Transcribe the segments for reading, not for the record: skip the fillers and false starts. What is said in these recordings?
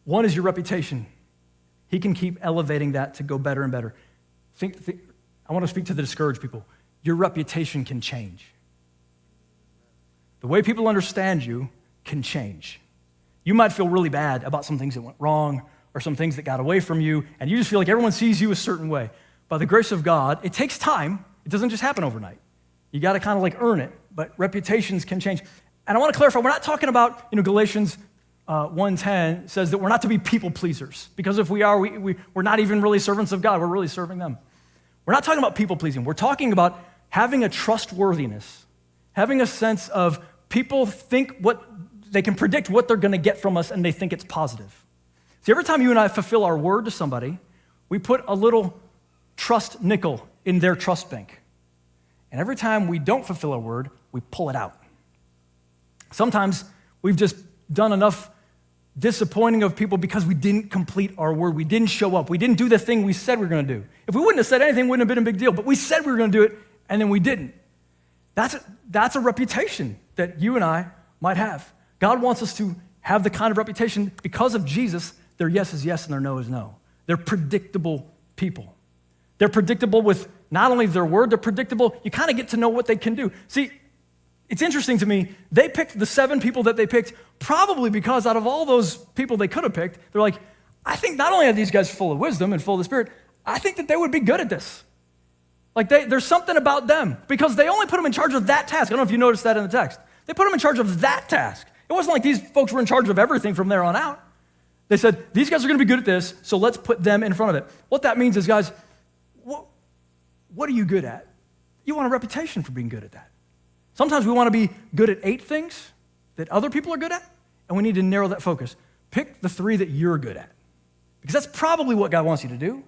One is your reputation. He can keep elevating that to go better and better. I want to speak to the discouraged people. Your reputation can change. The way people understand you can change. You might feel really bad about some things that went wrong or some things that got away from you, and you just feel like everyone sees you a certain way. By the grace of God, it takes time. It doesn't just happen overnight. You got to kind of like earn it, but reputations can change. And I want to clarify, we're not talking about, Galatians 1:10 says that we're not to be people pleasers, because if we are, we're not even really servants of God. We're really serving them. We're not talking about people pleasing. We're talking about having a trustworthiness, having a sense of people think they can predict what they're going to get from us, and they think it's positive. See, every time you and I fulfill our word to somebody, we put a little trust nickel in their trust bank. And every time we don't fulfill our word, we pull it out. Sometimes we've just done enough disappointing of people because we didn't complete our word. We didn't show up. We didn't do the thing we said we were going to do. If we wouldn't have said anything, it wouldn't have been a big deal. But we said we were going to do it, and then we didn't. That's a reputation that you and I might have. God wants us to have the kind of reputation because of Jesus. Their yes is yes and their no is no. They're predictable people. They're predictable with not only their word, they're predictable. You kind of get to know what they can do. See, it's interesting to me, they picked the 7 people that they picked probably because out of all those people they could have picked, they're like, I think not only are these guys full of wisdom and full of the Spirit, I think that they would be good at this. Like there's something about them because they only put them in charge of that task. I don't know if you noticed that in the text. They put them in charge of that task. It wasn't like these folks were in charge of everything from there on out. They said, these guys are going to be good at this, so let's put them in front of it. What that means is, guys, what are you good at? You want a reputation for being good at that. Sometimes we want to be good at 8 things that other people are good at, and we need to narrow that focus. Pick the 3 that you're good at, because that's probably what God wants you to do.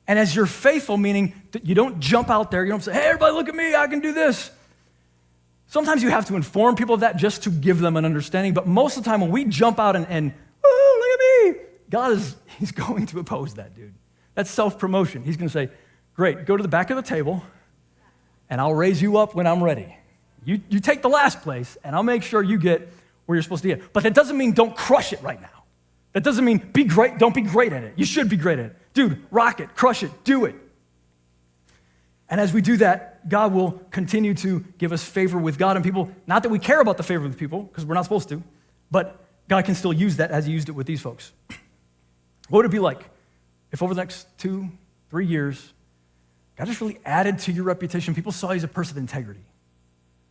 And as you're faithful, meaning that you don't jump out there, you don't say, hey, everybody look at me, I can do this. Sometimes you have to inform people of that just to give them an understanding, but most of the time when we jump out and oh, look at me, God he's going to oppose that, dude. That's self-promotion. He's going to say, great, go to the back of the table, and I'll raise you up when I'm ready. You take the last place, and I'll make sure you get where you're supposed to get. But that doesn't mean don't crush it right now. That doesn't mean be great, don't be great at it. You should be great at it. Dude, rock it, crush it, do it. And as we do that, God will continue to give us favor with God and people. Not that we care about the favor of the people, because we're not supposed to, but God can still use that as he used it with these folks. What would it be like if over the next 2-3 years, God just really added to your reputation? People saw you as a person of integrity.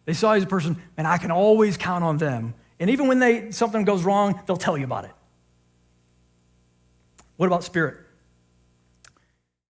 They saw you as a person, and I can always count on them. And even when something goes wrong, they'll tell you about it. What about spirit?